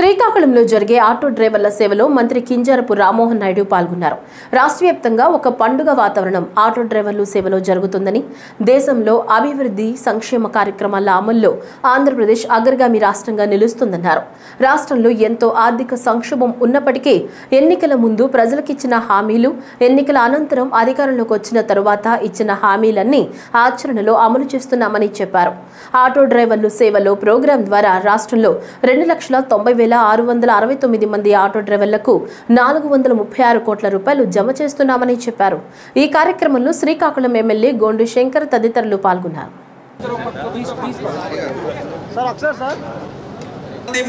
శ్రీకాకుళంలో జరిగే ఆటో డ్రైవర్ల సేవలో మంత్రి కింజరపు రామ్మోహన్ నాయుడు పాల్గొన్నారు. రాష్ట్ర వ్యాప్తంగా ఒక పండుగ వాతావరణం ఆటో డ్రైవర్లు సేవలో జరుగుతుందని, దేశంలో అభివృద్ధి సంక్షేమ కార్యక్రమాల అమల్లో ఆంధ్రప్రదేశ్ అగ్రగామి రాష్ట్రంగా నిలుస్తుందన్నారు. రాష్ట్రంలో ఎంతో ఆర్థిక సంక్షోభం ఉన్నప్పటికీ ఎన్నికల ముందు ప్రజలకిచ్చిన హామీలు, ఎన్నికల అనంతరం అధికారంలోకి వచ్చిన తరువాత ఇచ్చిన హామీలన్నీ ఆచరణలో అమలు చేస్తున్నామని చెప్పారు. ఆటో డ్రైవర్లు సేవలో ప్రోగ్రాం ద్వారా రాష్ట్రంలో 2,90,669 మంది ఆటో డ్రైవర్లకు 436 కోట్ల రూపాయలు జమ చేస్తున్నామని చెప్పారు. ఈ కార్యక్రమంలో శ్రీకాకుళం ఎమ్మెల్యే గోండు శంకర్ తదితరులు పాల్గొన్నారు.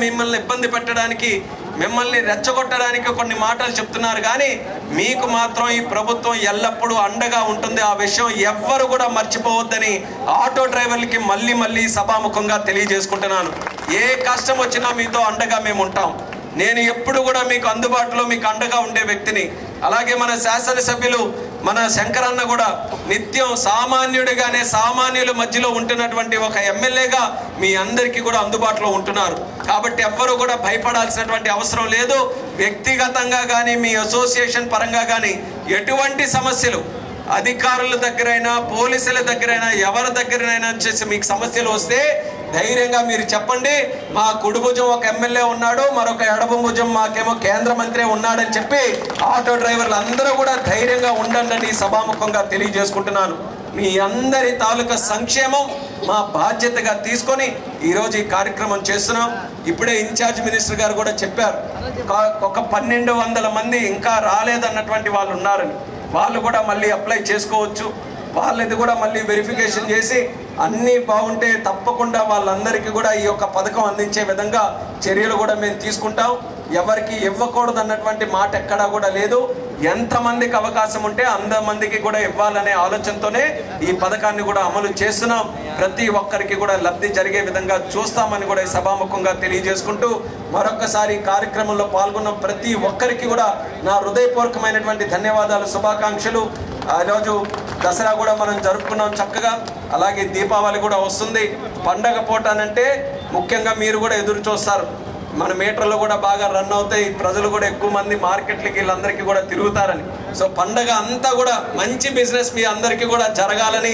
మిమ్మల్ని ఇబ్బంది పెట్టడానికి, మిమ్మల్ని రెచ్చగొట్టడానికి కొన్ని మాటలు చెప్తున్నారు, కానీ మీకు మాత్రం ఈ ప్రభుత్వం ఎల్లప్పుడూ అండగా ఉంటుంది. ఆ విషయం ఎవ్వరు కూడా మర్చిపోవద్దని ఆటో డ్రైవర్లకి మళ్ళీ సభాముఖంగా తెలియజేసుకుంటున్నాను. ఏ కష్టం వచ్చినా మీతో అండగా మేము ఉంటాం. నేను ఎప్పుడు కూడా మీకు అందుబాటులో మీకు అండగా ఉండే వ్యక్తిని. అలాగే మన శాసనసభ్యులు మన శంకరన్న కూడా నిత్యం సామాన్యుడిగానే సామాన్యుల మధ్యలో ఉంటున్నటువంటి ఒక ఎమ్మెల్యేగా మీ అందరికీ కూడా అందుబాటులో ఉంటున్నారు. కాబట్టి ఎవ్వరూ కూడా భయపడాల్సినటువంటి అవసరం లేదు. వ్యక్తిగతంగా కానీ మీ అసోసియేషన్ పరంగా కానీ ఎటువంటి సమస్యలు అధికారుల దగ్గరైనా పోలీసుల దగ్గరైనా ఎవరి దగ్గరైనా చేసి మీకు సమస్యలు వస్తే ధైర్యంగా మీరు చెప్పండి. మా కుడి భుజం ఒక ఎమ్మెల్యే ఉన్నాడు, మరొక ఎడమ భుజం మాకేమో కేంద్ర మంత్రి ఉన్నాడని చెప్పి ఆటో డ్రైవర్లు అందరూ కూడా ధైర్యంగా ఉండండి సభాముఖంగా తెలియజేసుకుంటున్నాను. మీ అందరి తాలూకా సంక్షేమం మా బాధ్యతగా తీసుకొని ఈరోజు ఈ కార్యక్రమం చేస్తున్నాం. ఇప్పుడే ఇన్ఛార్జ్ మినిస్టర్ గారు కూడా చెప్పారు, ఒక 1,200 మంది ఇంకా రాలేదన్నటువంటి వాళ్ళు ఉన్నారని. వాళ్ళు కూడా మళ్ళీ అప్లై చేసుకోవచ్చు. వాళ్ళది కూడా మళ్ళీ వెరిఫికేషన్ చేసి అన్నీ బాగుంటే తప్పకుండా వాళ్ళందరికీ కూడా ఈ యొక్క పథకం అందించే విధంగా చర్యలు కూడా మేము తీసుకుంటాం. ఎవరికి ఇవ్వకూడదు అన్నటువంటి మాట ఎక్కడా కూడా లేదు. ఎంతమందికి అవకాశం ఉంటే అంతమందికి కూడా ఇవ్వాలనే ఆలోచనతోనే ఈ పథకాన్ని కూడా అమలు చేస్తున్నాం. ప్రతి ఒక్కరికి కూడా లబ్ధి జరిగే విధంగా చూస్తామని కూడా ఈ సభాముఖంగా తెలియజేసుకుంటూ మరొకసారి ఈ కార్యక్రమంలో పాల్గొన్న ప్రతి ఒక్కరికి కూడా నా హృదయపూర్వకమైనటువంటి ధన్యవాదాలు, శుభాకాంక్షలు. ఈరోజు దసరా కూడా మనం జరుపుకున్నాం చక్కగా. అలాగే దీపావళి కూడా వస్తుంది. పండగ పూటనంటే ముఖ్యంగా మీరు కూడా ఎదురు చూస్తారు. మన మీటర్లు కూడా బాగా రన్ అవుతాయి, ప్రజలు కూడా ఎక్కువ మంది మార్కెట్లకి వీళ్ళందరికీ కూడా తిరుగుతారని. సో పండగ అంతా కూడా మంచి బిజినెస్ మీ అందరికీ కూడా జరగాలని